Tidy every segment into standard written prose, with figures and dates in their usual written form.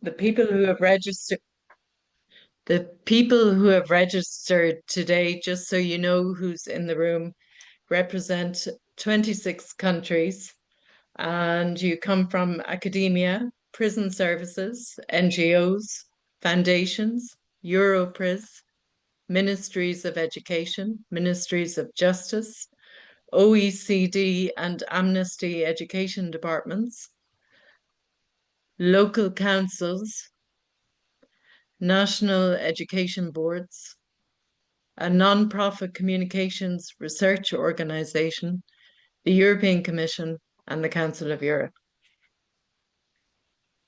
The people who have registered, the people who have registered today, just so you know who's in the room, represent 26 countries, and you come from academia, prison services, NGOs, foundations, Europris, ministries of education, ministries of justice, OECD and Amnesty education departments, local councils, national education boards, a non-profit communications research organization, the European Commission, and the Council of Europe.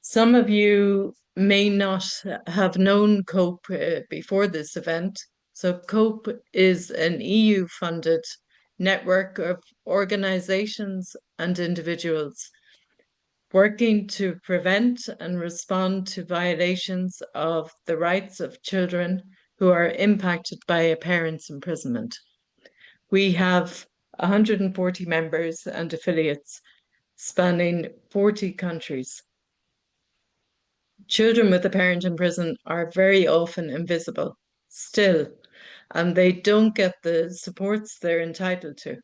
Some of you may not have known COPE before this event. So COPE is an EU-funded network of organizations and individuals working to prevent and respond to violations of the rights of children who are impacted by a parent's imprisonment. We have 140 members and affiliates spanning 40 countries. Children with a parent in prison are very often invisible still, and they don't get the supports they're entitled to.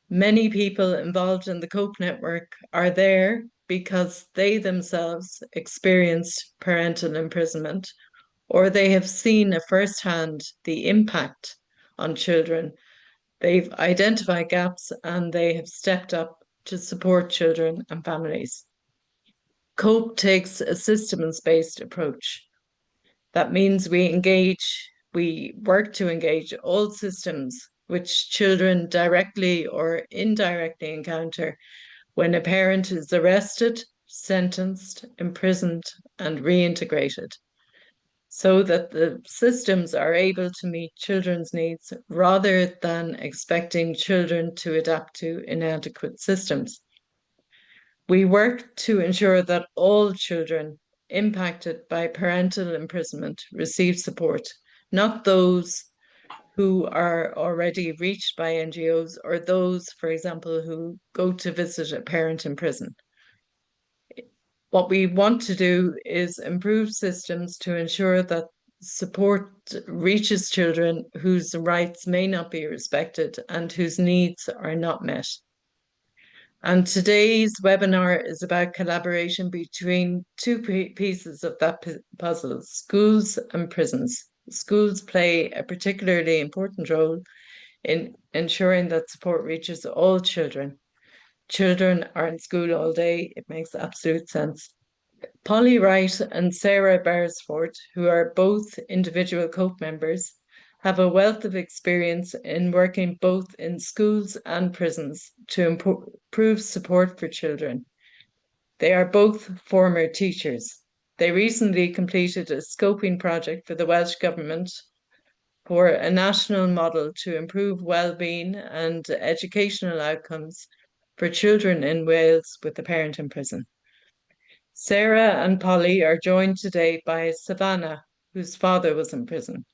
Many people involved in the COPE network are there because they themselves experienced parental imprisonment, or they have seen firsthand the impact on children. They've identified gaps and they have stepped up to support children and families. COPE takes a systems-based approach. That means we work to engage all systems which children directly or indirectly encounter when a parent is arrested, sentenced, imprisoned, and reintegrated, so that the systems are able to meet children's needs rather than expecting children to adapt to inadequate systems. We work to ensure that all children impacted by parental imprisonment receive support, not those who are already reached by NGOs or those, for example, who go to visit a parent in prison. What we want to do is improve systems to ensure that support reaches children whose rights may not be respected and whose needs are not met. And today's webinar is about collaboration between two pieces of that puzzle, schools and prisons. Schools play a particularly important role in ensuring that support reaches all children. Children are in school all day. It makes absolute sense. Polly Wright and Sarah Beresford, who are both individual COPE members, have a wealth of experience in working both in schools and prisons to improve support for children. They are both former teachers. They recently completed a scoping project for the Welsh Government for a national model to improve well-being and educational outcomes for children in Wales with a parent in prison. Sarah and Polly are joined today by Savannah, whose father was in prison.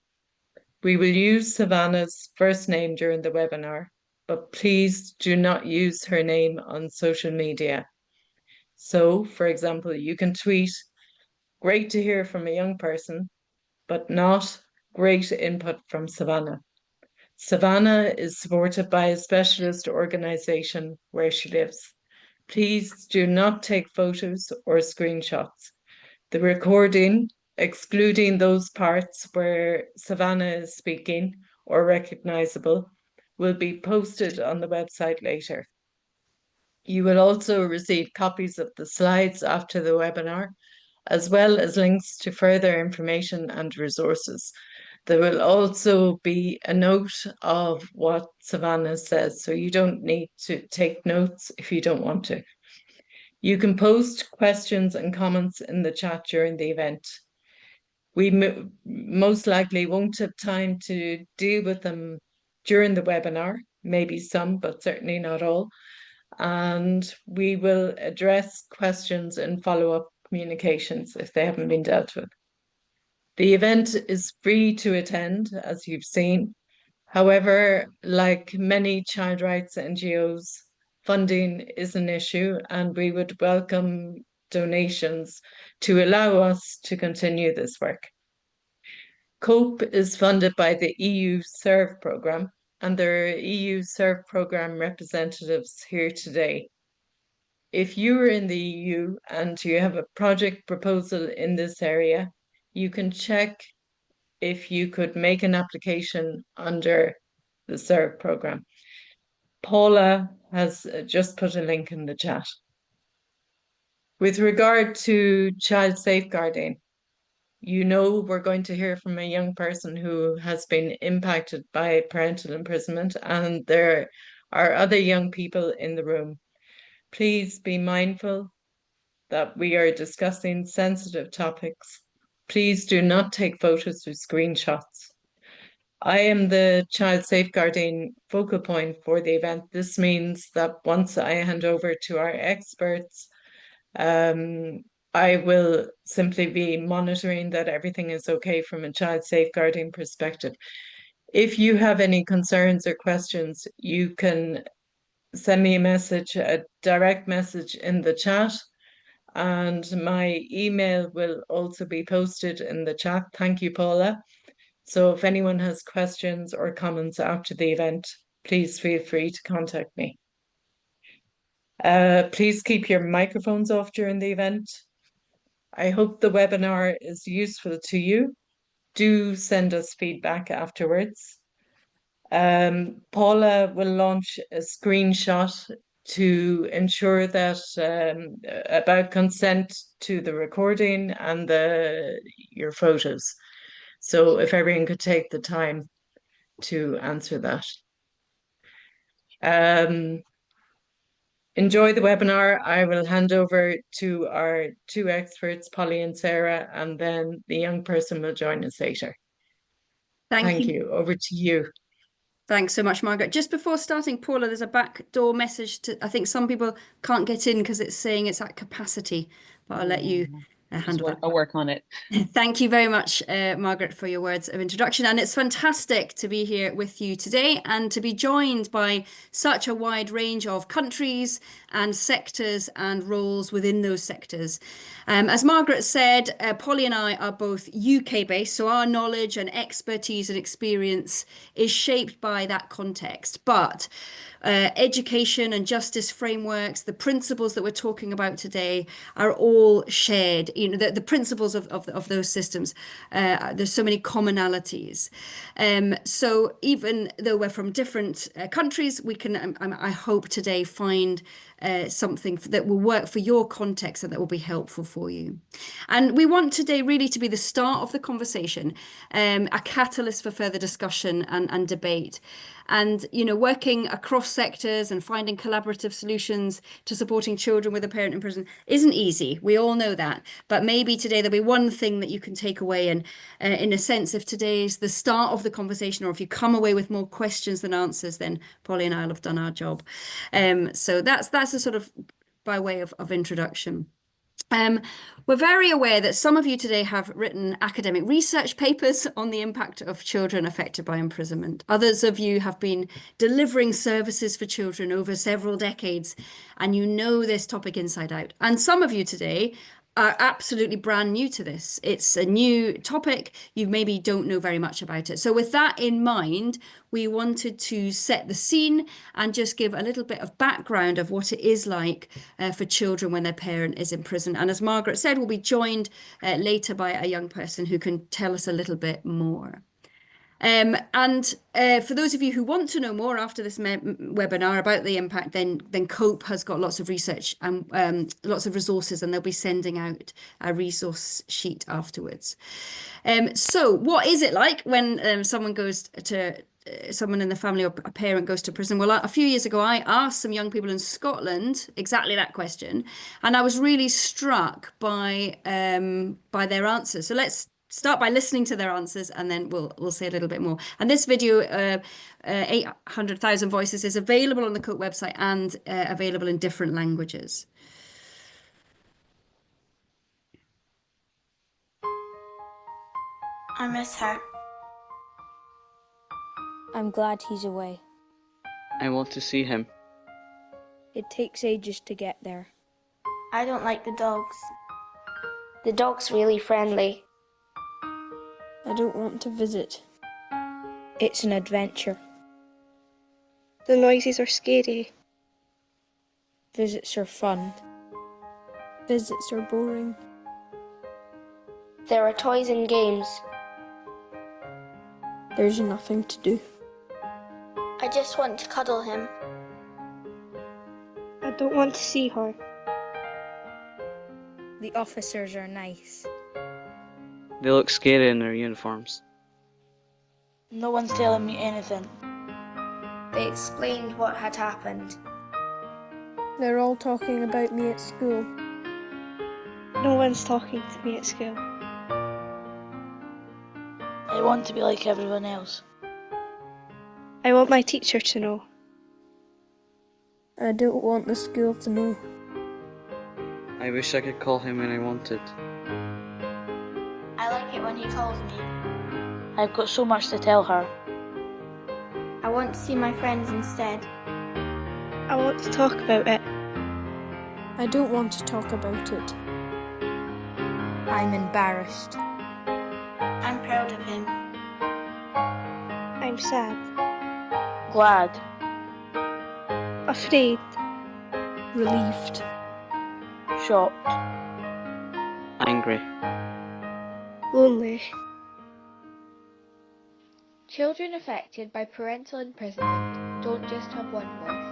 We will use Savannah's first name during the webinar, but please do not use her name on social media. So, for example, you can tweet, "Great to hear from a young person," but not "Great input from Savannah." Savannah is supported by a specialist organisation where she lives. Please do not take photos or screenshots. The recording, excluding those parts where Savannah is speaking or recognisable, will be posted on the website later. You will also receive copies of the slides after the webinar, as well as links to further information and resources. There will also be a note of what Savannah says, so you don't need to take notes if you don't want to. You can post questions and comments in the chat during the event. We most likely won't have time to deal with them during the webinar, maybe some, but certainly not all. And we will address questions in follow-up communications if they haven't been dealt with. The event is free to attend, as you've seen. However, like many child rights NGOs, funding is an issue, and we would welcome donations to allow us to continue this work. COPE is funded by the EU SERVE programme, and there are EU SERVE programme representatives here today. If you are in the EU and you have a project proposal in this area, you can check if you could make an application under the SERVE programme. Paula has just put a link in the chat. With regard to child safeguarding, you know we're going to hear from a young person who has been impacted by parental imprisonment, and there are other young people in the room. Please be mindful that we are discussing sensitive topics. Please do not take photos or screenshots. I am the child safeguarding focal point for the event. This means that once I hand over to our experts, I will simply be monitoring that everything is okay from a child safeguarding perspective. If you have any concerns or questions, you can send me a message, a direct message in the chat, and my email will also be posted in the chat. Thank you, Paula. So if anyone has questions or comments after the event, please feel free to contact me. Please keep your microphones off during the event. I hope the webinar is useful to you. Do send us feedback afterwards. Paula will launch a screenshot to ensure that about consent to the recording and your photos. So if everyone could take the time to answer that. Enjoy the webinar. I will hand over to our two experts, Polly and Sarah, and then the young person will join us later. Thank you. Over to you. Thanks so much, Margaret. Just before starting, Paula, there's a backdoor message to, I think some people can't get in because it's saying it's at capacity, but I'll let you handle that. I'll work on it. Thank you very much, Margaret, for your words of introduction. And it's fantastic to be here with you today and to be joined by such a wide range of countries and sectors and roles within those sectors. As Margaret said, Polly and I are both UK based, so our knowledge and expertise and experience is shaped by that context. But education and justice frameworks, the principles that we're talking about today are all shared. You know, the principles of those systems, there's so many commonalities. So even though we're from different countries, we can, I hope today, find something that will work for your context and that will be helpful for you. And we want today really to be the start of the conversation, a catalyst for further discussion and debate. And, you know, working across sectors and finding collaborative solutions to supporting children with a parent in prison isn't easy. We all know that. But maybe today there'll be one thing that you can take away. And in a sense, if today is the start of the conversation, or if you come away with more questions than answers, then Polly and I will have done our job. So that's a sort of by way of introduction. We're very aware that some of you today have written academic research papers on the impact of children affected by imprisonment. Others of you have been delivering services for children over several decades, and you know this topic inside out. And some of you today are absolutely brand new to this. It's a new topic. You maybe don't know very much about it. So with that in mind, we wanted to set the scene and just give a little bit of background of what it is like for children when their parent is in prison. And as Margaret said, we'll be joined later by a young person who can tell us a little bit more. For those of you who want to know more after this webinar about the impact, then COPE has got lots of research and lots of resources, and they'll be sending out a resource sheet afterwards. So what is it like when someone goes to someone in the family or a parent goes to prison? Well, a few years ago, I asked some young people in Scotland exactly that question, and I was really struck by their answers. So let's start by listening to their answers, and then we'll say a little bit more. And this video, 800,000 voices, is available on the COPE website and available in different languages. I miss her. I'm glad he's away. I want to see him. It takes ages to get there. I don't like the dogs. The dog's really friendly. I don't want to visit. It's an adventure. The noises are scary. Visits are fun. Visits are boring. There are toys and games. There's nothing to do. I just want to cuddle him. I don't want to see her. The officers are nice. They look scary in their uniforms. No one's telling me anything. They explained what had happened. They're all talking about me at school. No one's talking to me at school. I want to be like everyone else. I want my teacher to know. I don't want the school to know. I wish I could call him when I wanted. I like it when he calls me. I've got so much to tell her. I want to see my friends instead. I want to talk about it. I don't want to talk about it. I'm embarrassed. I'm proud of him. I'm sad. Glad. Afraid. Relieved. Shocked. Angry. Lonely. Children affected by parental imprisonment don't just have one voice.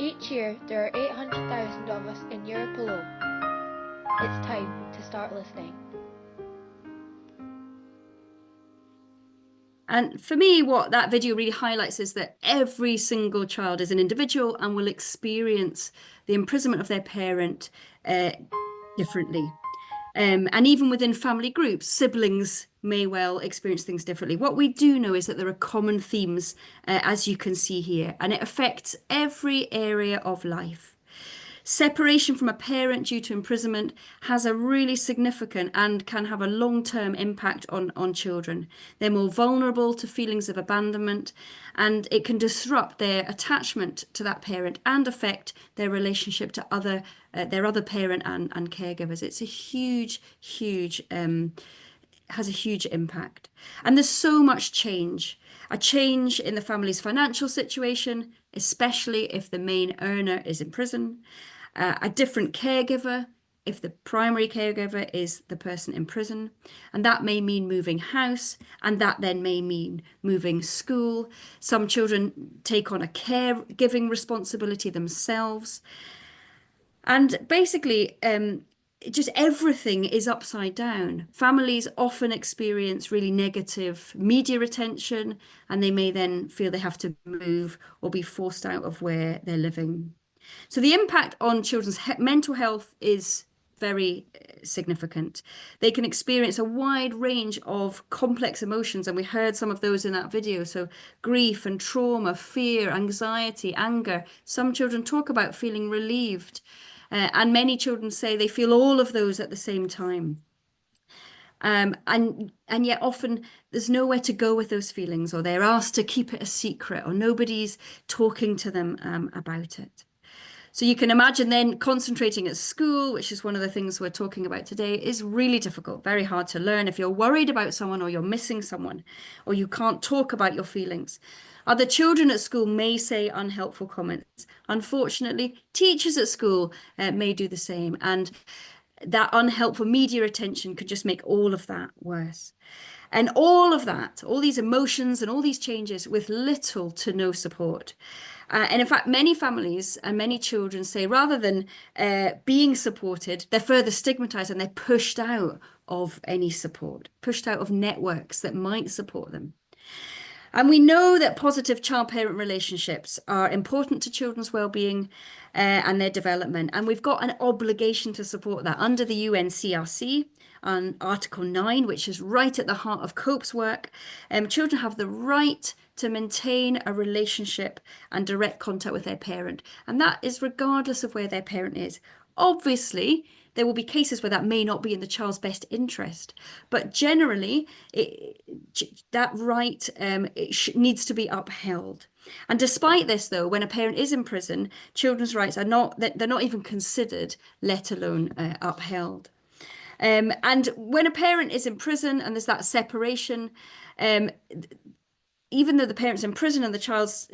Each year, there are 800,000 of us in Europe alone. It's time to start listening. And for me, what that video really highlights is that every single child is an individual and will experience the imprisonment of their parent differently. And even within family groups, siblings may well experience things differently. What we do know is that there are common themes, as you can see here, and it affects every area of life. Separation from a parent due to imprisonment has a really significant and can have a long-term impact on children. They're more vulnerable to feelings of abandonment, and it can disrupt their attachment to that parent and affect their relationship to their other parent and caregivers. It's a huge has a huge impact. And there's so much change. A change in the family's financial situation, especially if the main earner is in prison. A different caregiver if the primary caregiver is the person in prison. And that may mean moving house, and that then may mean moving school. Some children take on a caregiving responsibility themselves. And basically, just everything is upside down. Families often experience really negative media attention, and they may then feel they have to move or be forced out of where they're living. So the impact on children's mental health is very significant. They can experience a wide range of complex emotions, and we heard some of those in that video. So grief and trauma, fear, anxiety, anger. Some children talk about feeling relieved, and many children say they feel all of those at the same time. And yet often there's nowhere to go with those feelings, or they're asked to keep it a secret, or nobody's talking to them about it. So you can imagine then concentrating at school, which is one of the things we're talking about today, is really difficult, very hard to learn if you're worried about someone, or you're missing someone, or you can't talk about your feelings. Other children at school may say unhelpful comments. Unfortunately, teachers at school may do the same. And that unhelpful media attention could just make all of that worse. And all of that, all these emotions and all these changes with little to no support. And in fact, many families and many children say rather than being supported, they're further stigmatized and they're pushed out of any support, pushed out of networks that might support them. And we know that positive child-parent relationships are important to children's well-being and their development. And we've got an obligation to support that under the UNCRC on Article 9, which is right at the heart of COPE's work. Children have the right to maintain a relationship and direct contact with their parent. And that is regardless of where their parent is. Obviously, there will be cases where that may not be in the child's best interest, but generally that right needs to be upheld. And despite this, though, when a parent is in prison, children's rights are not, they're not even considered, let alone upheld. And when a parent is in prison and there's that separation, even though the parent's in prison and the child's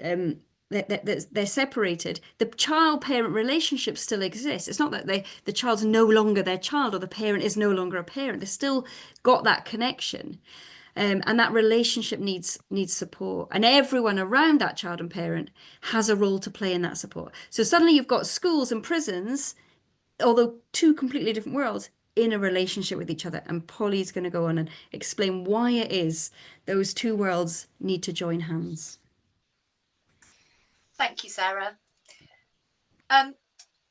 they're separated, the child-parent relationship still exists. It's not that the child's no longer their child or the parent is no longer a parent. They've still got that connection. And that relationship needs support. And everyone around that child and parent has a role to play in that support. So suddenly you've got schools and prisons, although two completely different worlds, in a relationship with each other. And Polly's going to go on and explain why it is those two worlds need to join hands. Thank you, Sarah.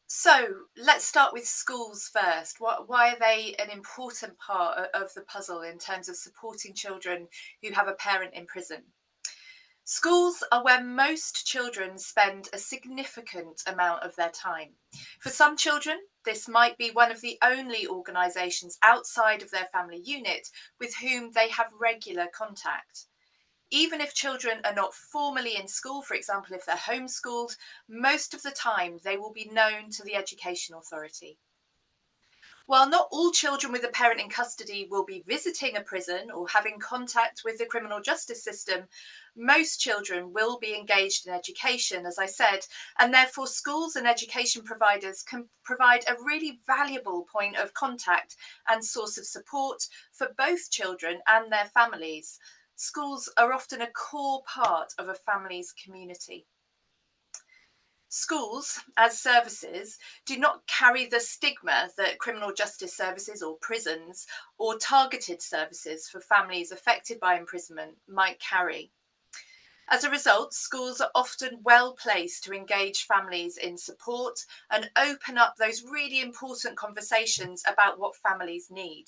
So let's start with schools first. Why are they an important part of the puzzle in terms of supporting children who have a parent in prison? Schools are where most children spend a significant amount of their time. For some children, this might be one of the only organisations outside of their family unit with whom they have regular contact. Even if children are not formally in school, for example, if they're homeschooled, most of the time they will be known to the education authority. While not all children with a parent in custody will be visiting a prison or having contact with the criminal justice system, most children will be engaged in education, as I said, and therefore schools and education providers can provide a really valuable point of contact and source of support for both children and their families. Schools are often a core part of a family's community. Schools, as services, do not carry the stigma that criminal justice services or prisons or targeted services for families affected by imprisonment might carry. As a result, schools are often well placed to engage families in support and open up those really important conversations about what families need,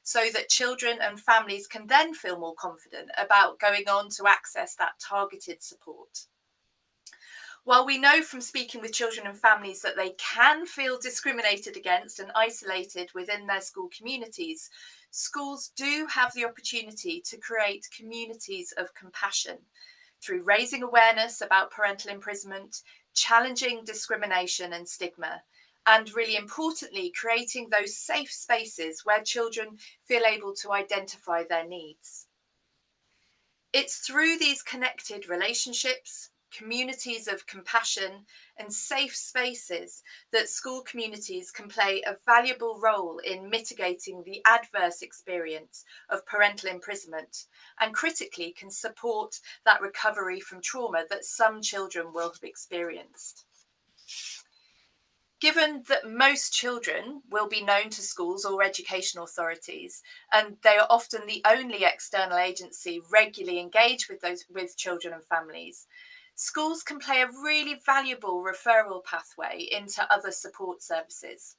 so that children and families can then feel more confident about going on to access that targeted support. While we know from speaking with children and families that they can feel discriminated against and isolated within their school communities, schools do have the opportunity to create communities of compassion through raising awareness about parental imprisonment, challenging discrimination and stigma, and really importantly, creating those safe spaces where children feel able to identify their needs. It's through these connected relationships, communities of compassion, and safe spaces that school communities can play a valuable role in mitigating the adverse experience of parental imprisonment and critically can support that recovery from trauma that some children will have experienced. Given that most children will be known to schools or education authorities, and they are often the only external agency regularly engaged with children and families, schools can play a really valuable referral pathway into other support services.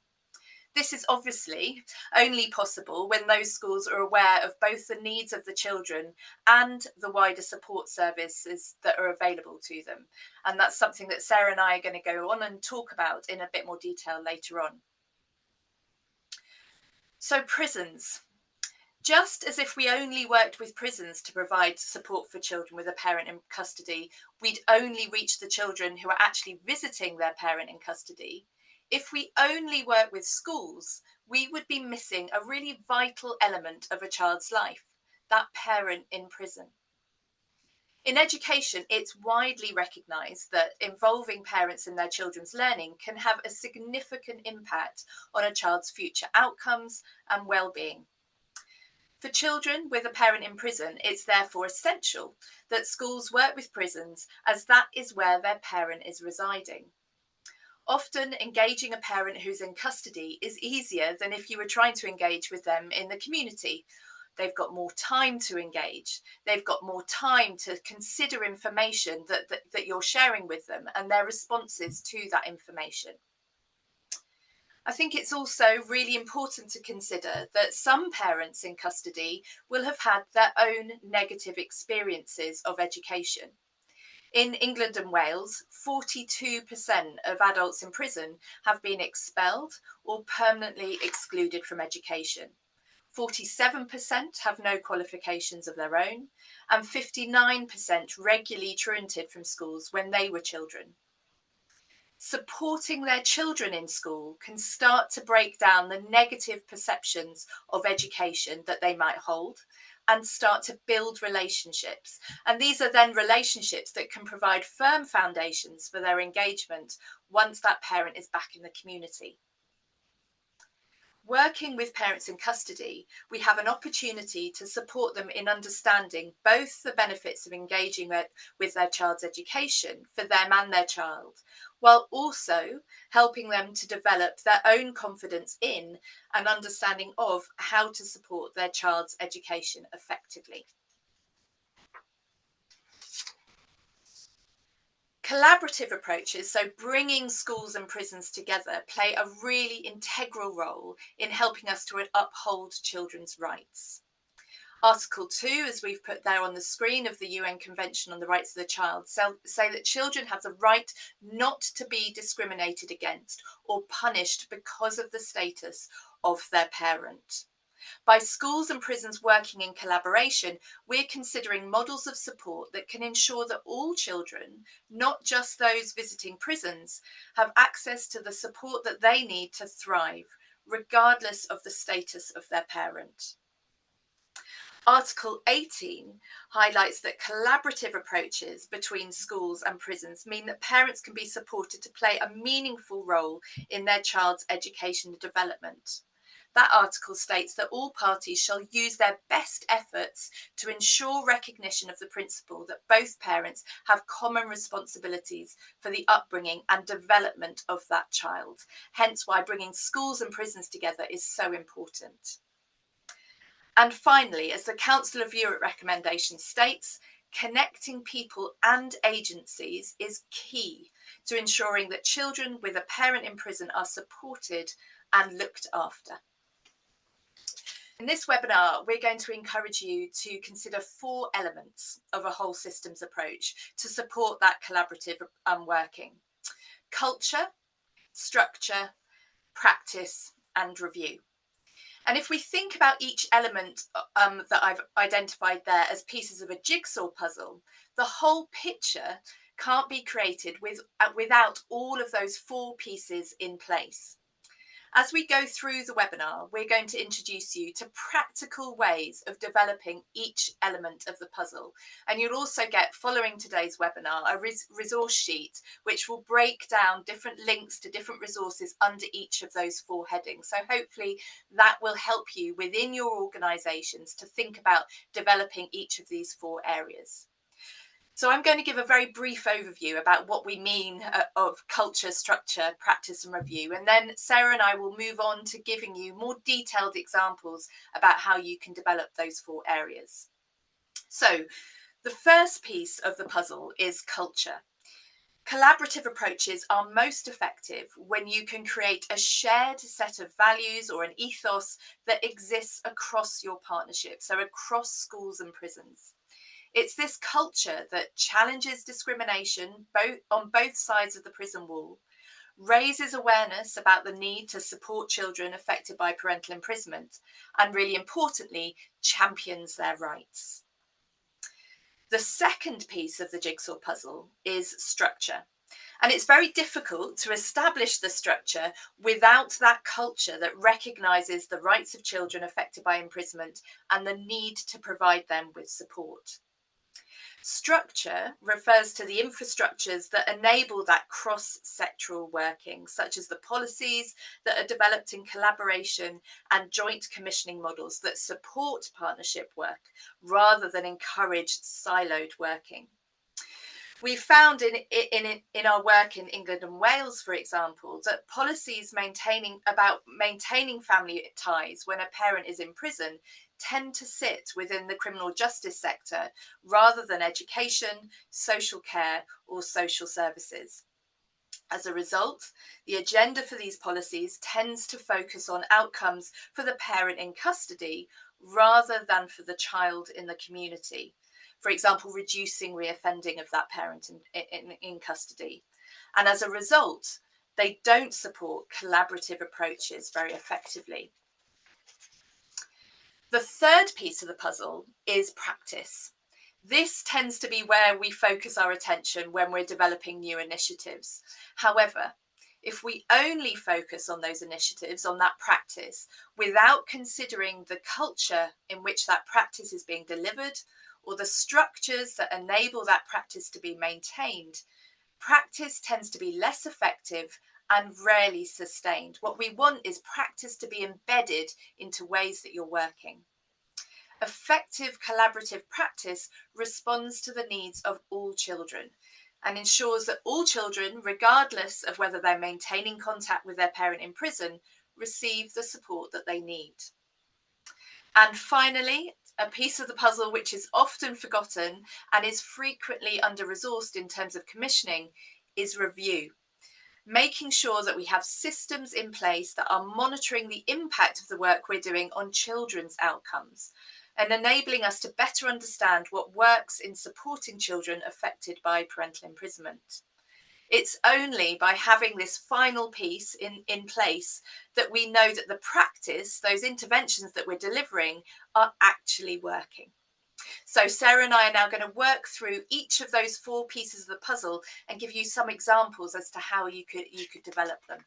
This is obviously only possible when those schools are aware of both the needs of the children and the wider support services that are available to them. And that's something that Sarah and I are going to go on and talk about in a bit more detail later on. So prisons. Just as if we only worked with prisons to provide support for children with a parent in custody, we'd only reach the children who are actually visiting their parent in custody. If we only work with schools, we would be missing a really vital element of a child's life, that parent in prison. In education, it's widely recognised that involving parents in their children's learning can have a significant impact on a child's future outcomes and well-being. For children with a parent in prison, it's therefore essential that schools work with prisons, as that is where their parent is residing. Often engaging a parent who's in custody is easier than if you were trying to engage with them in the community. They've got more time to engage. They've got more time to consider information that you're sharing with them and their responses to that information. I think it's also really important to consider that some parents in custody will have had their own negative experiences of education. In England and Wales, 42% of adults in prison have been expelled or permanently excluded from education. 47% have no qualifications of their own, and 59% regularly truanted from schools when they were children. Supporting their children in school can start to break down the negative perceptions of education that they might hold and start to build relationships. And these are then relationships that can provide firm foundations for their engagement once that parent is back in the community. Working with parents in custody, we have an opportunity to support them in understanding both the benefits of engaging with their child's education for them and their child, while also helping them to develop their own confidence in and understanding of how to support their child's education effectively. Collaborative approaches, so bringing schools and prisons together, play a really integral role in helping us to uphold children's rights. Article 2, as we've put there on the screen, of the UN Convention on the Rights of the Child, say that children have the right not to be discriminated against or punished because of the status of their parent. By schools and prisons working in collaboration, we're considering models of support that can ensure that all children, not just those visiting prisons, have access to the support that they need to thrive, regardless of the status of their parent. Article 18 highlights that collaborative approaches between schools and prisons mean that parents can be supported to play a meaningful role in their child's education and development. That article states that all parties shall use their best efforts to ensure recognition of the principle that both parents have common responsibilities for the upbringing and development of that child. Hence why bringing schools and prisons together is so important. And finally, as the Council of Europe recommendation states, connecting people and agencies is key to ensuring that children with a parent in prison are supported and looked after. In this webinar, we're going to encourage you to consider 4 elements of a whole systems approach to support that collaborative working: culture, structure, practice, and review. And if we think about each element that I've identified there as pieces of a jigsaw puzzle, the whole picture can't be created without all of those 4 pieces in place. As we go through the webinar, we're going to introduce you to practical ways of developing each element of the puzzle. And you'll also get, following today's webinar, a resource sheet, which will break down different links to different resources under each of those 4 headings. So hopefully that will help you within your organisations to think about developing each of these 4 areas. So I'm going to give a very brief overview about what we mean of culture, structure, practice and review. And then Sarah and I will move on to giving you more detailed examples about how you can develop those 4 areas. So the first piece of the puzzle is culture. Collaborative approaches are most effective when you can create a shared set of values or an ethos that exists across your partnership, so across schools and prisons. It's this culture that challenges discrimination on both sides of the prison wall, raises awareness about the need to support children affected by parental imprisonment, and really importantly, champions their rights. The second piece of the jigsaw puzzle is structure. And it's very difficult to establish the structure without that culture that recognises the rights of children affected by imprisonment and the need to provide them with support. Structure refers to the infrastructures that enable that cross-sectoral working, such as the policies that are developed in collaboration and joint commissioning models that support partnership work rather than encourage siloed working. We found in our work in England and Wales, for example, that policies about maintaining family ties when a parent is in prison tend to sit within the criminal justice sector rather than education, social care, or social services. As a result, the agenda for these policies tends to focus on outcomes for the parent in custody rather than for the child in the community. For example, reducing reoffending of that parent in custody. And as a result, they don't support collaborative approaches very effectively. The third piece of the puzzle is practice. This tends to be where we focus our attention when we're developing new initiatives. However, if we only focus on those initiatives, on that practice, without considering the culture in which that practice is being delivered, or the structures that enable that practice to be maintained, practice tends to be less effective and rarely sustained. What we want is practice to be embedded into ways that you're working. Effective collaborative practice responds to the needs of all children and ensures that all children, regardless of whether they're maintaining contact with their parent in prison, receive the support that they need. And finally, a piece of the puzzle which is often forgotten and is frequently under-resourced in terms of commissioning is review. Making sure that we have systems in place that are monitoring the impact of the work we're doing on children's outcomes and enabling us to better understand what works in supporting children affected by parental imprisonment. It's only by having this final piece in place that we know that the practice, those interventions that we're delivering, are actually working. So Sarah and I are now going to work through each of those 4 pieces of the puzzle and give you some examples as to how you could develop them.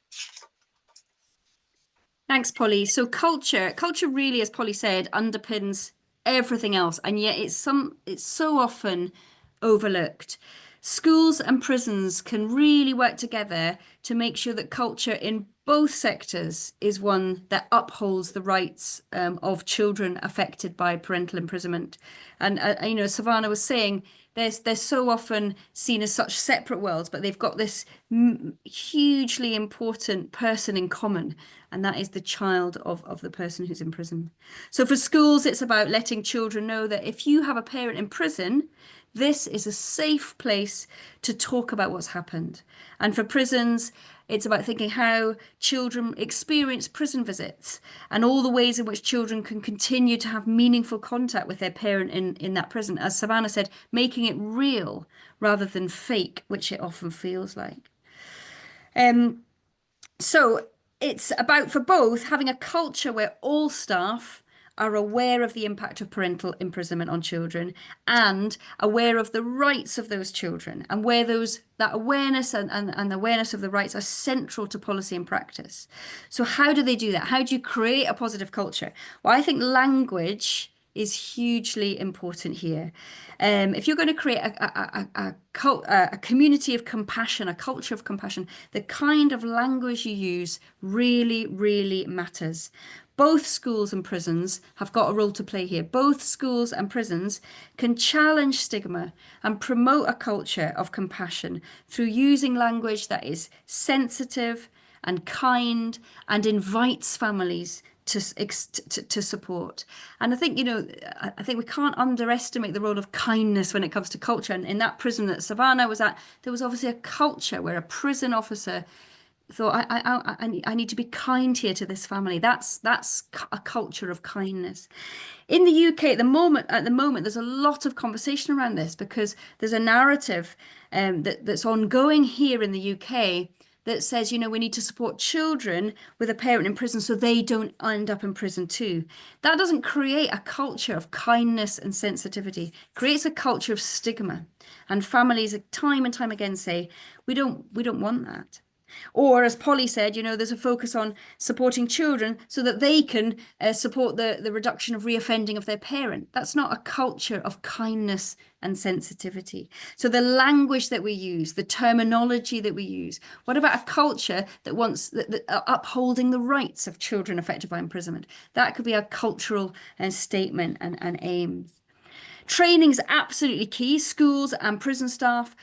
Thanks, Polly. So culture really, as Polly said, underpins everything else, and yet it's so often overlooked. Schools and prisons can really work together to make sure that culture in both sectors is one that upholds the rights of children affected by parental imprisonment. And you know, Savannah was saying they're so often seen as such separate worlds, but they've got this hugely important person in common, and that is the child of the person who's in prison. So for schools, it's about letting children know that if you have a parent in prison, this is a safe place to talk about what's happened. And for prisons, it's about thinking how children experience prison visits and all the ways in which children can continue to have meaningful contact with their parent in that prison. As Savannah said, making it real rather than fake, which it often feels like. So it's about, for both, having a culture where all staff are aware of the impact of parental imprisonment on children and aware of the rights of those children, and where that awareness and awareness of the rights are central to policy and practice. So how do they do that? How do you create a positive culture? Well, I think language is hugely important here. If you're going to create a community of compassion, a culture of compassion, the kind of language you use really, really matters. Both schools and prisons have got a role to play here. Both schools and prisons can challenge stigma and promote a culture of compassion through using language that is sensitive and kind and invites families to support. And I think, you know, I think we can't underestimate the role of kindness when it comes to culture. And in that prison that Savannah was at, there was obviously a culture where a prison officer thought, I need to be kind here to this family. That's a culture of kindness. In the UK at the moment, there's a lot of conversation around this because there's a narrative that's ongoing here in the UK that says, you know, we need to support children with a parent in prison so they don't end up in prison too. That doesn't create a culture of kindness and sensitivity. It creates a culture of stigma. And families time and time again say, we don't want that. Or, as Polly said, you know, there's a focus on supporting children so that they can support the reduction of reoffending of their parent. That's not a culture of kindness and sensitivity. So the language that we use, the terminology that we use, what about a culture that wants upholding the rights of children affected by imprisonment? That could be a cultural statement and aims. Training is absolutely key. Schools and prison staff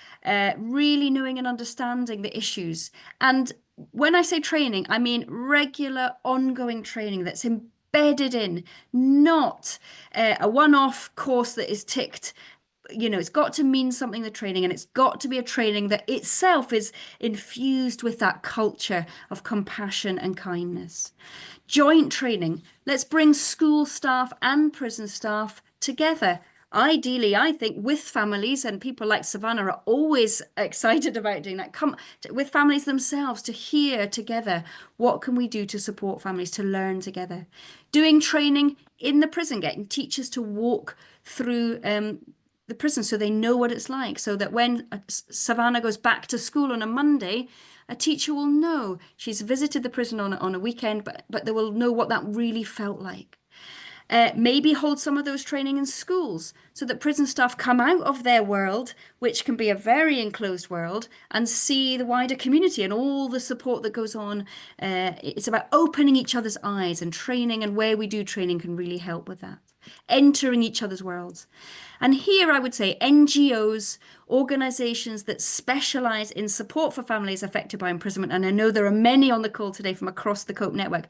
really knowing and understanding the issues. And when I say training, I mean regular ongoing training that's embedded in, not a one-off course that is ticked. You know, it's got to mean something, the training, and it's got to be a training that itself is infused with that culture of compassion and kindness. Joint training. Let's bring school staff and prison staff together. Ideally, I think with families, and people like Savannah are always excited about doing that, come with families themselves to hear together, what can we do to support families to learn together? Doing training in the prison, getting teachers to walk through the prison so they know what it's like, so that when Savannah goes back to school on a Monday, a teacher will know she's visited the prison on a weekend, but they will know what that really felt like. Maybe hold some of those training in schools so that prison staff come out of their world, which can be a very enclosed world, and see the wider community and all the support that goes on. It's about opening each other's eyes, and training and where we do training can really help with that. Entering each other's worlds. And here I would say NGOs, organisations that specialise in support for families affected by imprisonment, and I know there are many on the call today from across the COPE network,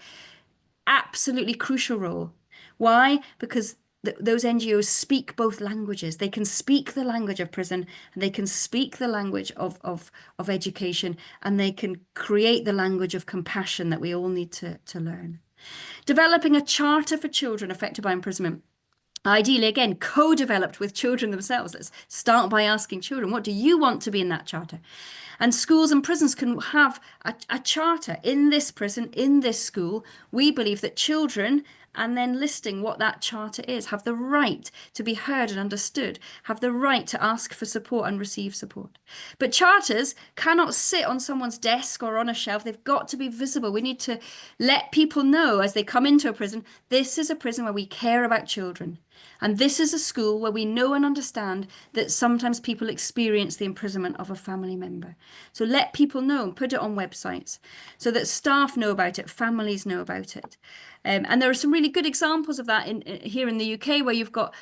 absolutely crucial role. Why? Because those NGOs speak both languages. They can speak the language of prison, and they can speak the language of education, and they can create the language of compassion that we all need to learn. Developing a charter for children affected by imprisonment. Ideally, again, co-developed with children themselves. Let's start by asking children, what do you want to be in that charter? And schools and prisons can have a charter. In this prison, in this school, we believe that children, and then listing what that charter is, have the right to be heard and understood, have the right to ask for support and receive support. But charters cannot sit on someone's desk or on a shelf. They've got to be visible. We need to let people know as they come into a prison, this is a prison where we care about children. And this is a school where we know and understand that sometimes people experience the imprisonment of a family member. So let people know and put it on websites so that staff know about it, families know about it. And there are some really good examples of that here in the UK, where you've got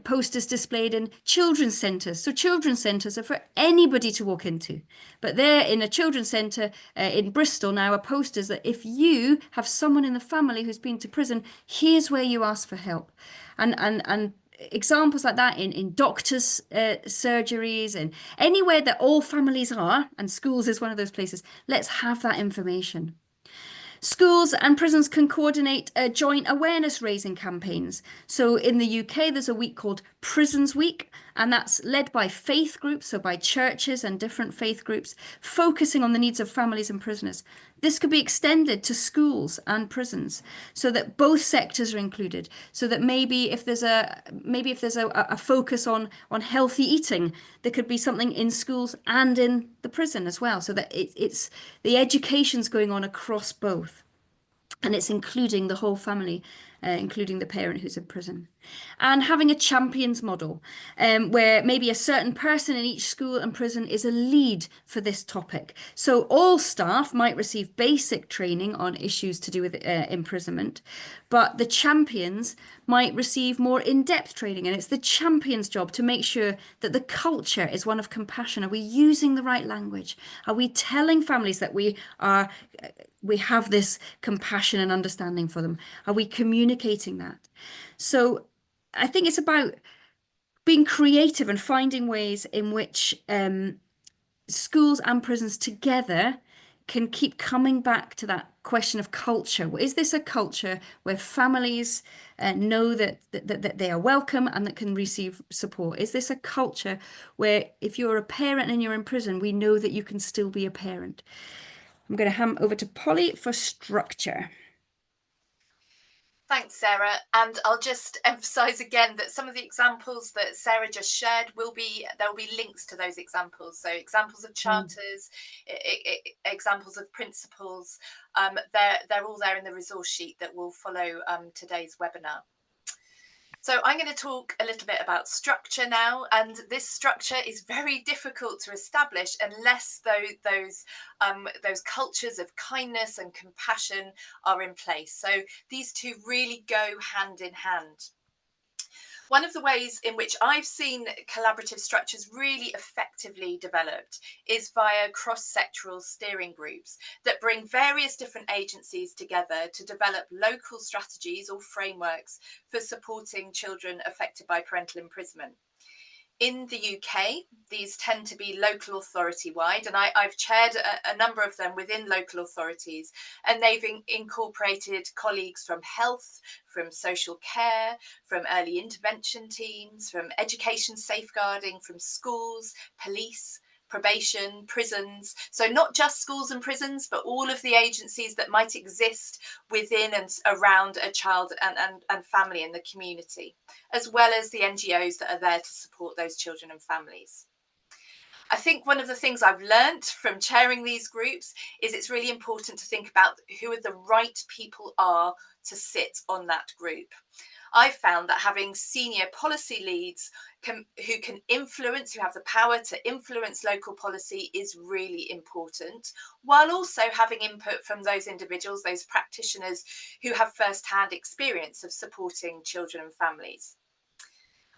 posters displayed in children's centres. So children's centres are for anybody to walk into. But there in a children's centre in Bristol now are posters that if you have someone in the family who's been to prison, here's where you ask for help. And examples like that in doctors' surgeries and anywhere that all families are, and schools is one of those places, let's have that information. Schools and prisons can coordinate joint awareness raising campaigns. So in the UK, there's a week called Prisons Week, and that's led by faith groups, so by churches and different faith groups, focusing on the needs of families and prisoners. This could be extended to schools and prisons so that both sectors are included. So that maybe if there's a focus on healthy eating, there could be something in schools and in the prison as well, so that it's the education's going on across both. And it's including the whole family, including the parent who's in prison. And having a champions model, where maybe a certain person in each school and prison is a lead for this topic. So all staff might receive basic training on issues to do with imprisonment, but the champions might receive more in-depth training. And it's the champion's job to make sure that the culture is one of compassion. Are we using the right language? Are we telling families that we have this compassion and understanding for them? Are we communicating that? So I think it's about being creative and finding ways in which schools and prisons together can keep coming back to that question of culture. Is this a culture where families know that they are welcome and that can receive support? Is this a culture where if you're a parent and you're in prison, we know that you can still be a parent? I'm going to hand over to Polly for structure. Thanks, Sarah. And I'll just emphasise again that some of the examples that Sarah just shared there'll be links to those examples. So examples of charters, examples of principles, they're all there in the resource sheet that will follow today's webinar. So I'm going to talk a little bit about structure now, and this structure is very difficult to establish unless those cultures of kindness and compassion are in place. So these two really go hand in hand. One of the ways in which I've seen collaborative structures really effectively developed is via cross-sectoral steering groups that bring various different agencies together to develop local strategies or frameworks for supporting children affected by parental imprisonment. In the UK, these tend to be local authority wide, and I've chaired a number of them within local authorities, and they've incorporated colleagues from health, from social care, from early intervention teams, from education safeguarding, from schools, police, probation, prisons. So not just schools and prisons, but all of the agencies that might exist within and around a child and family in the community, as well as the NGOs that are there to support those children and families. I think one of the things I've learnt from chairing these groups is it's really important to think about who the right people are to sit on that group. I've found that having senior policy leads who can influence, who have the power to influence local policy is really important, while also having input from those individuals, those practitioners who have first-hand experience of supporting children and families.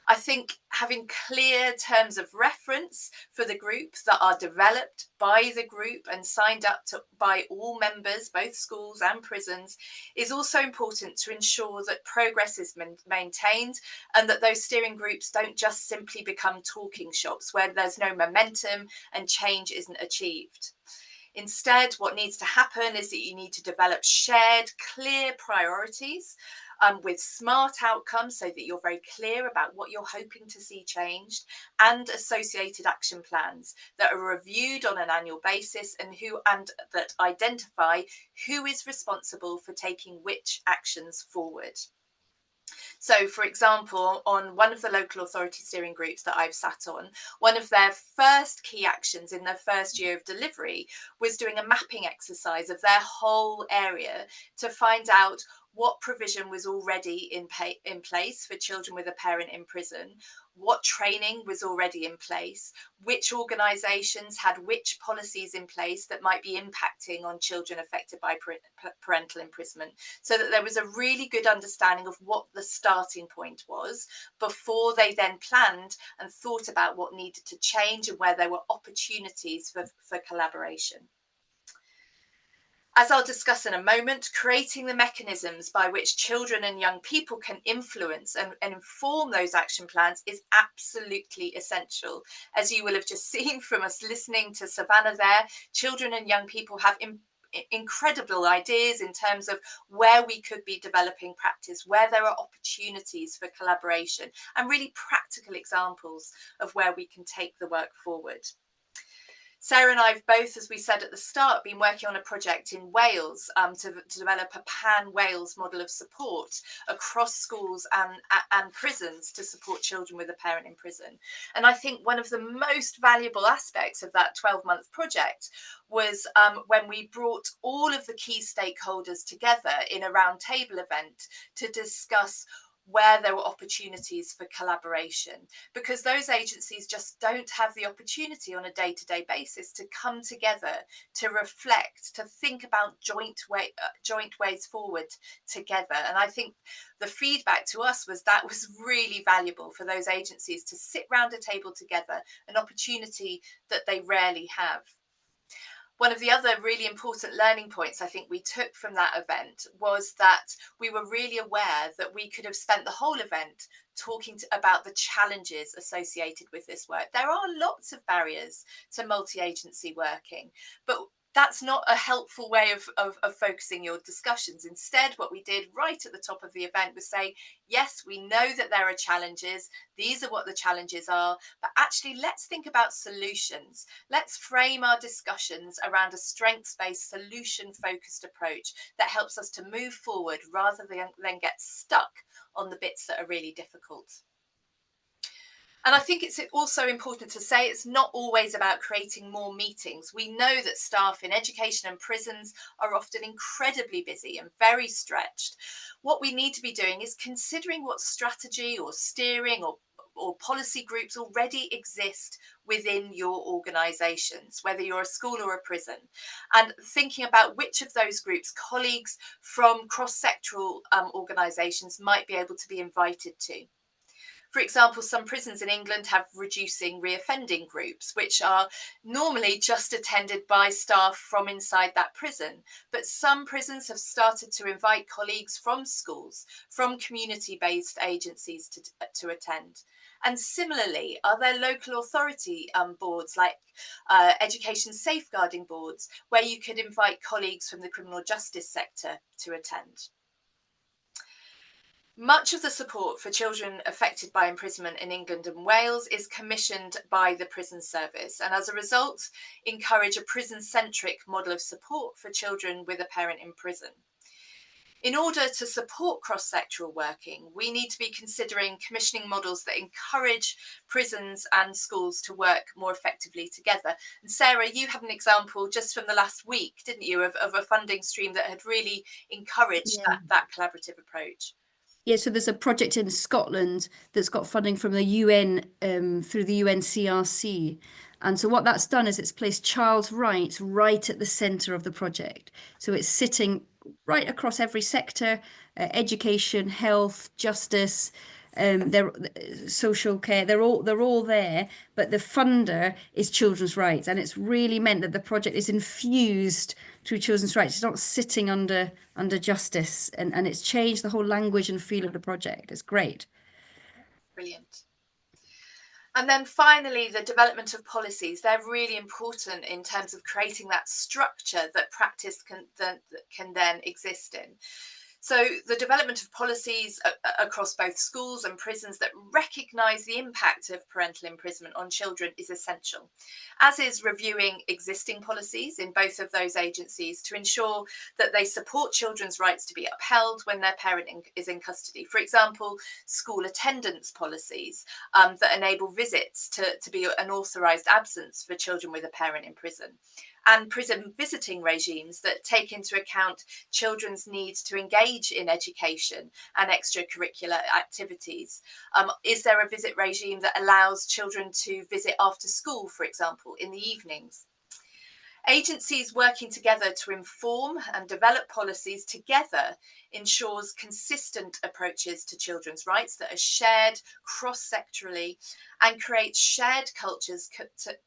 I think having clear terms of reference for the group that are developed by the group and signed up to by all members, both schools and prisons, is also important to ensure that progress is maintained and that those steering groups don't just simply become talking shops where there's no momentum and change isn't achieved. Instead, what needs to happen is that you need to develop shared, clear priorities with smart outcomes so that you're very clear about what you're hoping to see changed, and associated action plans that are reviewed on an annual basis and that identify who is responsible for taking which actions forward. So, for example, on one of the local authority steering groups that I've sat on, one of their first key actions in their first year of delivery was doing a mapping exercise of their whole area to find out what provision was already in place for children with a parent in prison, what training was already in place, which organisations had which policies in place that might be impacting on children affected by parental imprisonment, so that there was a really good understanding of what the starting point was before they then planned and thought about what needed to change and where there were opportunities for collaboration. As I'll discuss in a moment, creating the mechanisms by which children and young people can influence and inform those action plans is absolutely essential. As you will have just seen from us listening to Savannah there, children and young people have incredible ideas in terms of where we could be developing practice, where there are opportunities for collaboration, and really practical examples of where we can take the work forward. Sarah and I have both, as we said at the start, been working on a project in Wales to develop a pan-Wales model of support across schools and prisons to support children with a parent in prison. And I think one of the most valuable aspects of that 12-month project was when we brought all of the key stakeholders together in a roundtable event to discuss where there were opportunities for collaboration, because those agencies just don't have the opportunity on a day-to-day basis to come together, to reflect, to think about joint ways forward together. And I think the feedback to us was that was really valuable for those agencies to sit round a table together, an opportunity that they rarely have. One of the other really important learning points I think we took from that event was that we were really aware that we could have spent the whole event talking about the challenges associated with this work. There are lots of barriers to multi-agency working, but that's not a helpful way of focusing your discussions. Instead, what we did right at the top of the event was say, yes, we know that there are challenges. These are what the challenges are, but actually let's think about solutions. Let's frame our discussions around a strengths-based, solution-focused approach that helps us to move forward rather than get stuck on the bits that are really difficult. And I think it's also important to say it's not always about creating more meetings. We know that staff in education and prisons are often incredibly busy and very stretched. What we need to be doing is considering what strategy or steering or policy groups already exist within your organisations, whether you're a school or a prison, and thinking about which of those groups colleagues from cross-sectoral organisations might be able to be invited to. For example, some prisons in England have reducing reoffending groups, which are normally just attended by staff from inside that prison. But some prisons have started to invite colleagues from schools, from community-based agencies to attend. And similarly, are there local authority boards like education safeguarding boards, where you could invite colleagues from the criminal justice sector to attend? Much of the support for children affected by imprisonment in England and Wales is commissioned by the prison service, and as a result, encourage a prison-centric model of support for children with a parent in prison. In order to support cross-sectoral working, we need to be considering commissioning models that encourage prisons and schools to work more effectively together. And Sarah, you had an example just from the last week, didn't you, of a funding stream that had really encouraged that collaborative approach? Yeah, so there's a project in Scotland that's got funding from the UN through the UNCRC. And so what that's done is it's placed child's rights right at the centre of the project. So it's sitting right across every sector, education, health, justice, they're social care, they're all there, but the funder is children's rights, and it's really meant that the project is infused through children's rights. It's not sitting under justice, and it's changed the whole language and feel of the project. It's great. Brilliant. And then finally, the development of policies. They're really important in terms of creating that structure that practice can then exist in. So the development of policies across both schools and prisons that recognise the impact of parental imprisonment on children is essential, as is reviewing existing policies in both of those agencies to ensure that they support children's rights to be upheld when their parent is in custody. For example, school attendance policies that enable visits to be an authorised absence for children with a parent in prison, and prison visiting regimes that take into account children's needs to engage in education and extracurricular activities. Is there a visit regime that allows children to visit after school, for example, in the evenings? Agencies working together to inform and develop policies together ensures consistent approaches to children's rights that are shared cross-sectorally and creates shared cultures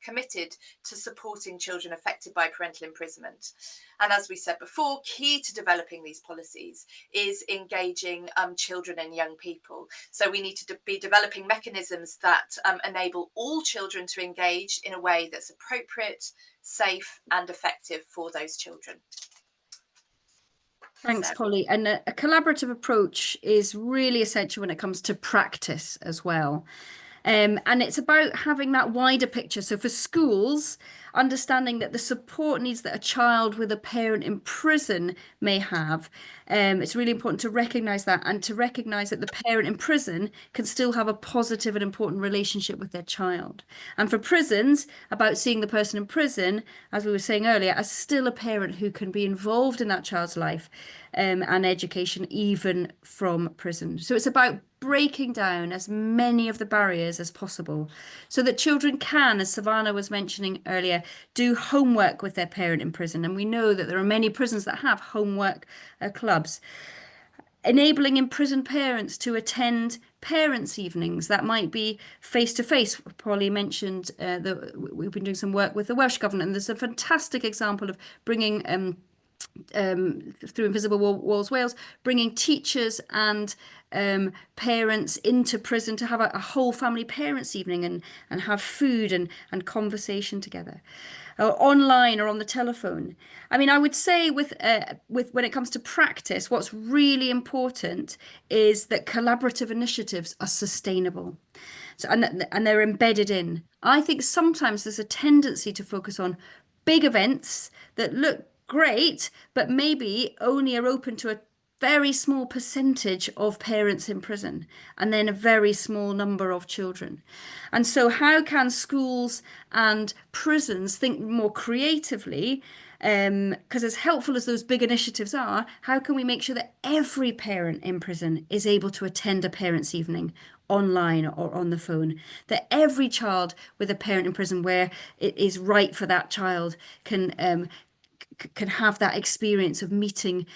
committed to supporting children affected by parental imprisonment. And as we said before, key to developing these policies is engaging children and young people. So we need to be developing mechanisms that enable all children to engage in a way that's appropriate, safe and effective for those children. Thanks, Polly. And a collaborative approach is really essential when it comes to practice as well. And it's about having that wider picture. So for schools, understanding that the support needs that a child with a parent in prison may have, it's really important to recognise that, and to recognise that the parent in prison can still have a positive and important relationship with their child. And for prisons, about seeing the person in prison, as we were saying earlier, as still a parent who can be involved in that child's life and education, even from prison. So it's about breaking down as many of the barriers as possible so that children can, as Savannah was mentioning earlier, do homework with their parent in prison. And we know that there are many prisons that have homework clubs. Enabling imprisoned parents to attend parents' evenings. That might be face-to-face. Polly mentioned that we've been doing some work with the Welsh Government, and there's a fantastic example of bringing through Invisible Walls Wales, bringing teachers and parents into prison to have a whole family parents evening and have food and conversation together, online or on the telephone. I mean, I would say with when it comes to practice, what's really important is that collaborative initiatives are sustainable. So, and they're embedded in. I think sometimes there's a tendency to focus on big events that look great, but maybe only are open to a very small percentage of parents in prison, and then a very small number of children. And so how can schools and prisons think more creatively? Because as helpful as those big initiatives are, how can we make sure that every parent in prison is able to attend a parents' evening online or on the phone, that every child with a parent in prison where it is right for that child can have that experience of meeting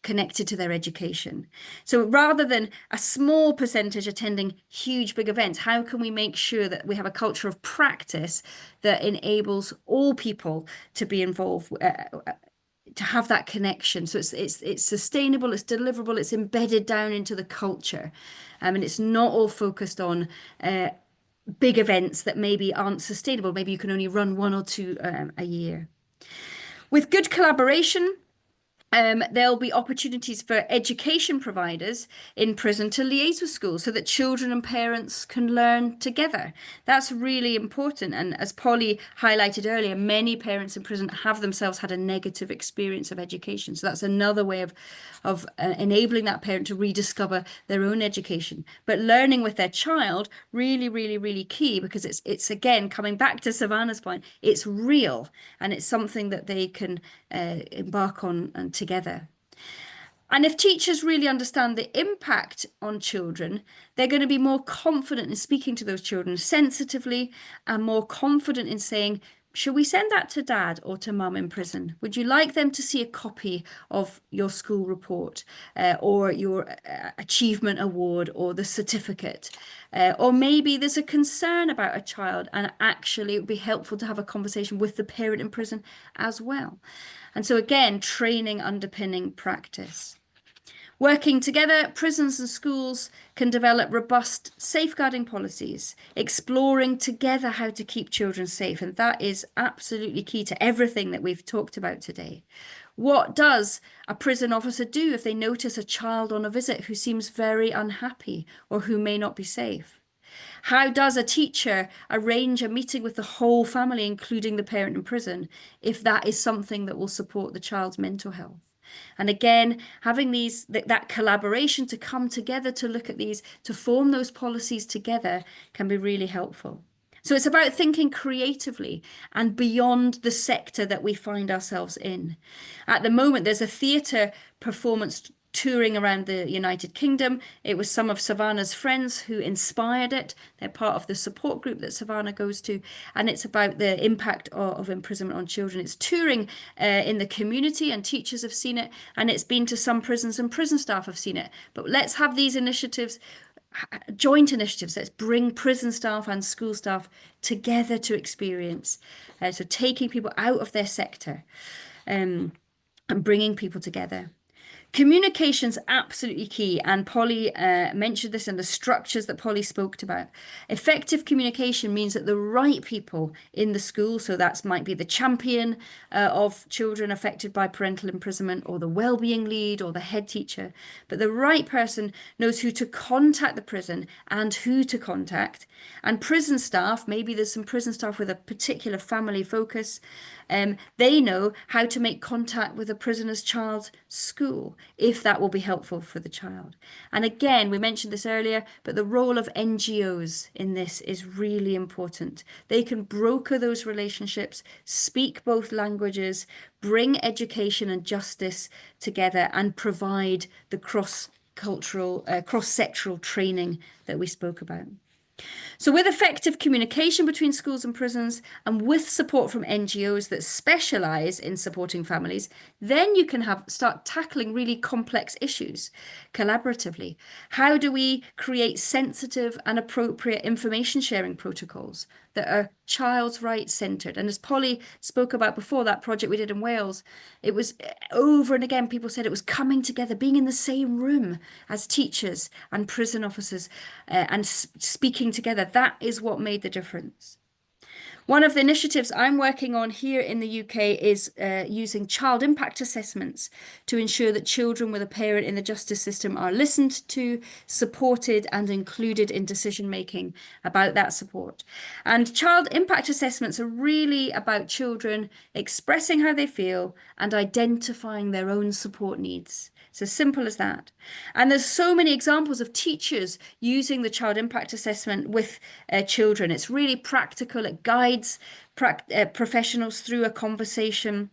connected to their education. So rather than a small percentage attending huge big events, how can we make sure that we have a culture of practice that enables all people to be involved, to have that connection? So it's sustainable, it's deliverable, it's embedded down into the culture, and it's not all focused on big events that maybe aren't sustainable. Maybe you can only run one or two a year. With good collaboration, There'll be opportunities for education providers in prison to liaise with schools so that children and parents can learn together. That's really important. And as Polly highlighted earlier, many parents in prison have themselves had a negative experience of education. So that's another way of enabling that parent to rediscover their own education. But learning with their child, really, really, really key, because it's again, coming back to Savannah's point, it's real and it's something that they can embark on and together. And if teachers really understand the impact on children, they're going to be more confident in speaking to those children sensitively and more confident in saying, should we send that to dad or to mum in prison? Would you like them to see a copy of your school report or your achievement award or the certificate? Or maybe there's a concern about a child and actually it would be helpful to have a conversation with the parent in prison as well. And so again, training underpinning practice. Working together, prisons and schools can develop robust safeguarding policies, exploring together how to keep children safe. And that is absolutely key to everything that we've talked about today. What does a prison officer do if they notice a child on a visit who seems very unhappy or who may not be safe? How does a teacher arrange a meeting with the whole family, including the parent in prison, if that is something that will support the child's mental health? And again, having that collaboration to come together to look at these, to form those policies together can be really helpful. So it's about thinking creatively and beyond the sector that we find ourselves in. At the moment, there's a theatre performance touring around the United Kingdom. It was some of Savannah's friends who inspired it. They're part of the support group that Savannah goes to, and it's about the impact of imprisonment on children. It's touring in the community, and teachers have seen it, and it's been to some prisons, and prison staff have seen it. But let's have these initiatives, joint initiatives. Let's bring prison staff and school staff together to experience. So taking people out of their sector and bringing people together. Communication's absolutely key, and Polly mentioned this in the structures that Polly spoke about. Effective communication means that the right people in the school, so that might be the champion of children affected by parental imprisonment, or the wellbeing lead, or the head teacher, but the right person knows who to contact the prison and who to contact. And prison staff, maybe there's some prison staff with a particular family focus, they know how to make contact with a prisoner's child's school, if that will be helpful for the child. And again, we mentioned this earlier, but the role of NGOs in this is really important. They can broker those relationships, speak both languages, bring education and justice together, and provide the cross-cultural, cross-sectoral training that we spoke about. So with effective communication between schools and prisons, and with support from NGOs that specialise in supporting families, then you can start tackling really complex issues collaboratively. How do we create sensitive and appropriate information sharing protocols that are child's rights centred? And as Polly spoke about before, that project we did in Wales, it was over and again, people said it was coming together, being in the same room as teachers and prison officers and speaking together. That is what made the difference. One of the initiatives I'm working on here in the UK is using child impact assessments to ensure that children with a parent in the justice system are listened to, supported, and included in decision making about that support. And child impact assessments are really about children expressing how they feel and identifying their own support needs. It's as simple as that. And there's so many examples of teachers using the child impact assessment with children. It's really practical. It guides professionals through a conversation,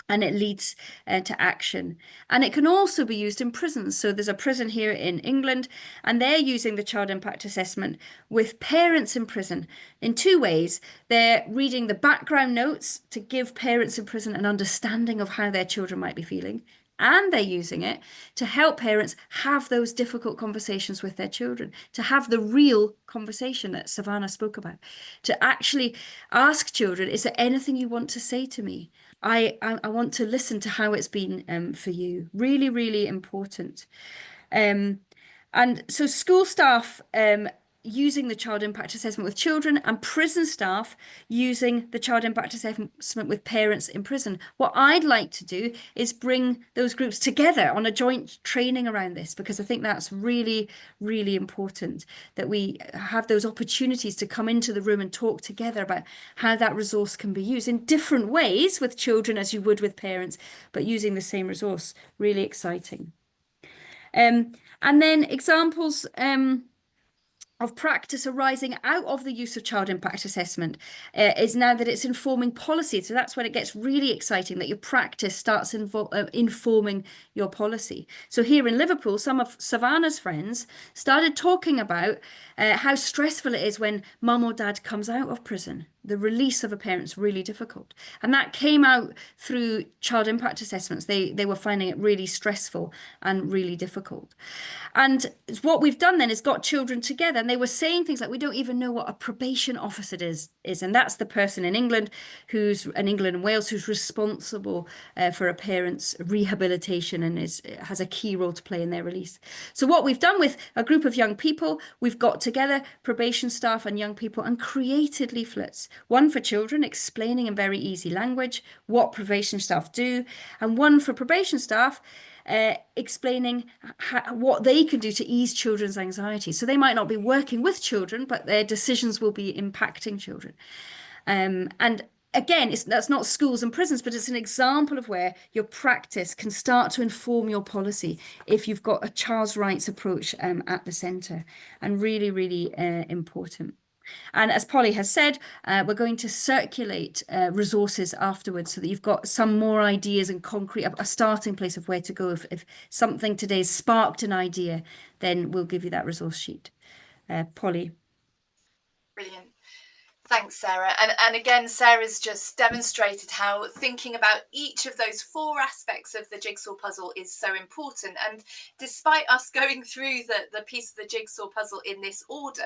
and it leads to action. And it can also be used in prisons. So there's a prison here in England, and they're using the child impact assessment with parents in prison in two ways. They're reading the background notes to give parents in prison an understanding of how their children might be feeling. And they're using it to help parents have those difficult conversations with their children, to have the real conversation that Savannah spoke about, to actually ask children, is there anything you want to say to me? I want to listen to how it's been for you. Really, really important. And so school staff using the child impact assessment with children, and prison staff using the child impact assessment with parents in prison. What I'd like to do is bring those groups together on a joint training around this, because I think that's really, really important, that we have those opportunities to come into the room and talk together about how that resource can be used in different ways with children as you would with parents, but using the same resource. Really exciting. And then examples of practice arising out of the use of child impact assessment is now that it's informing policy. So that's when it gets really exciting, that your practice starts informing your policy. So here in Liverpool, some of Savannah's friends started talking about how stressful it is when mum or dad comes out of prison. The release of a parent's really difficult. And that came out through child impact assessments. They were finding it really stressful and really difficult. And what we've done then is got children together, and they were saying things like, we don't even know what a probation officer is. And that's the person in England and Wales who's responsible for a parent's rehabilitation and has a key role to play in their release. So what we've done with a group of young people, we've got together probation staff and young people and created leaflets, one for children explaining in very easy language what probation staff do, and one for probation staff explaining what they can do to ease children's anxiety. So they might not be working with children, but their decisions will be impacting children. And again, that's not schools and prisons, but it's an example of where your practice can start to inform your policy if you've got a child's rights approach at the centre, and really, really important. And as Polly has said, we're going to circulate resources afterwards so that you've got some more ideas and concrete, a starting place of where to go. If something today sparked an idea, then we'll give you that resource sheet. Polly. Brilliant. Thanks, Sarah. And again, Sarah's just demonstrated how thinking about each of those 4 aspects of the jigsaw puzzle is so important. And despite us going through the piece of the jigsaw puzzle in this order,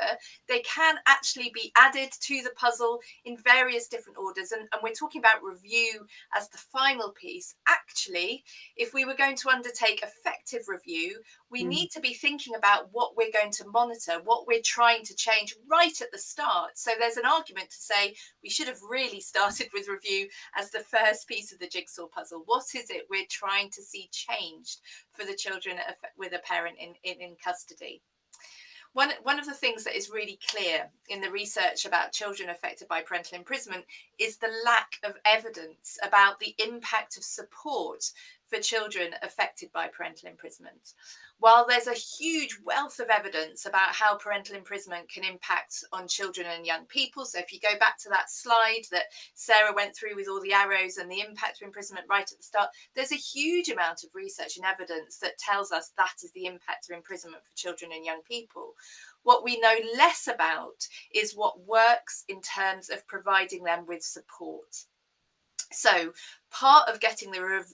they can actually be added to the puzzle in various different orders. And we're talking about review as the final piece. Actually, if we were going to undertake effective review, we need to be thinking about what we're going to monitor, what we're trying to change right at the start. So there's an argument to say we should have really started with review as the first piece of the jigsaw puzzle. What is it we're trying to see changed for the children with a parent in custody? One of the things that is really clear in the research about children affected by parental imprisonment is the lack of evidence about the impact of support for children affected by parental imprisonment. While there's a huge wealth of evidence about how parental imprisonment can impact on children and young people, so if you go back to that slide that Sarah went through with all the arrows and the impact of imprisonment right at the start, there's a huge amount of research and evidence that tells us that is the impact of imprisonment for children and young people. What we know less about is what works in terms of providing them with support. So part of getting the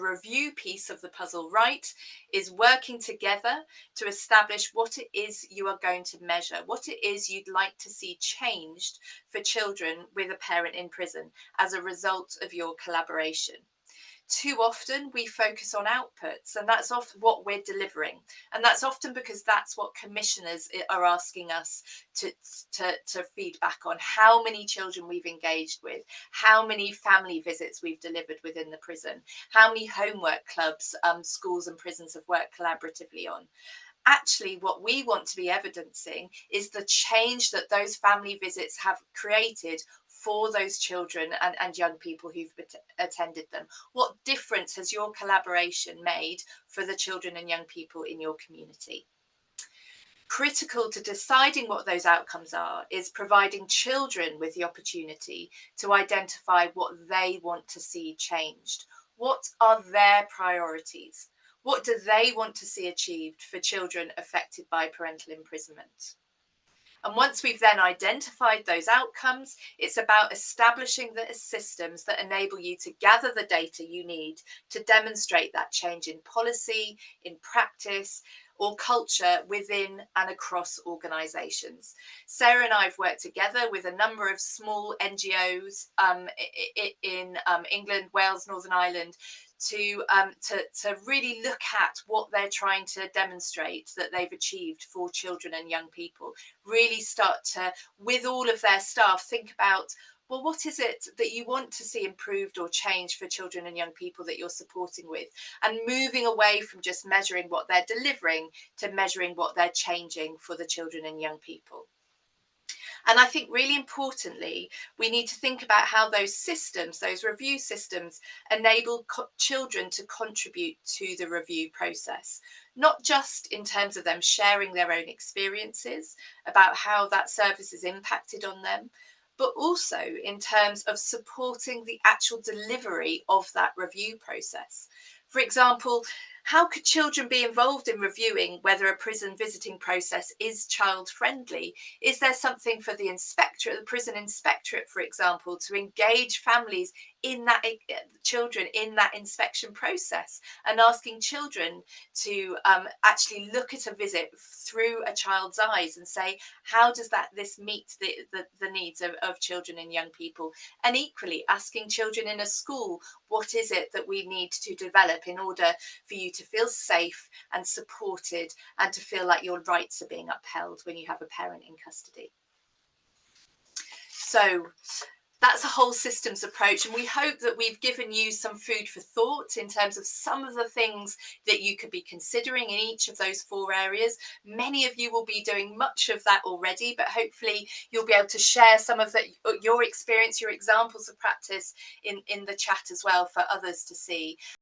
review piece of the puzzle right is working together to establish what it is you are going to measure, what it is you'd like to see changed for children with a parent in prison as a result of your collaboration. Too often we focus on outputs, and that's often what we're delivering, and that's often because that's what commissioners are asking us to feedback on: how many children we've engaged with, how many family visits we've delivered within the prison, how many homework clubs schools and prisons have worked collaboratively on. Actually, what we want to be evidencing is the change that those family visits have created for those children and young people who've attended them. What difference has your collaboration made for the children and young people in your community? Critical to deciding what those outcomes are is providing children with the opportunity to identify what they want to see changed. What are their priorities? What do they want to see achieved for children affected by parental imprisonment? And once we've then identified those outcomes, it's about establishing the systems that enable you to gather the data you need to demonstrate that change in policy, in practice, or culture within and across organisations. Sarah and I have worked together with a number of small NGOs in England, Wales, Northern Ireland, to really look at what they're trying to demonstrate that they've achieved for children and young people. Really start to, with all of their staff, think about, well, what is it that you want to see improved or changed for children and young people that you're supporting with? And moving away from just measuring what they're delivering to measuring what they're changing for the children and young people. And I think really importantly, we need to think about how those systems, those review systems, enable children to contribute to the review process, not just in terms of them sharing their own experiences about how that service is impacted on them, but also in terms of supporting the actual delivery of that review process. For example, how could children be involved in reviewing whether a prison visiting process is child friendly? Is there something for the inspectorate, the prison inspectorate, for example, to engage families in that, children in that inspection process, and asking children to actually look at a visit through a child's eyes and say, how does this meet the needs of children and young people? And equally asking children in a school, what is it that we need to develop in order for you to feel safe and supported and to feel like your rights are being upheld when you have a parent in custody? So that's a whole systems approach, and we hope that we've given you some food for thought in terms of some of the things that you could be considering in each of those 4 areas. Many of you will be doing much of that already, but hopefully you'll be able to share some of your experience, your examples of practice in the chat as well for others to see.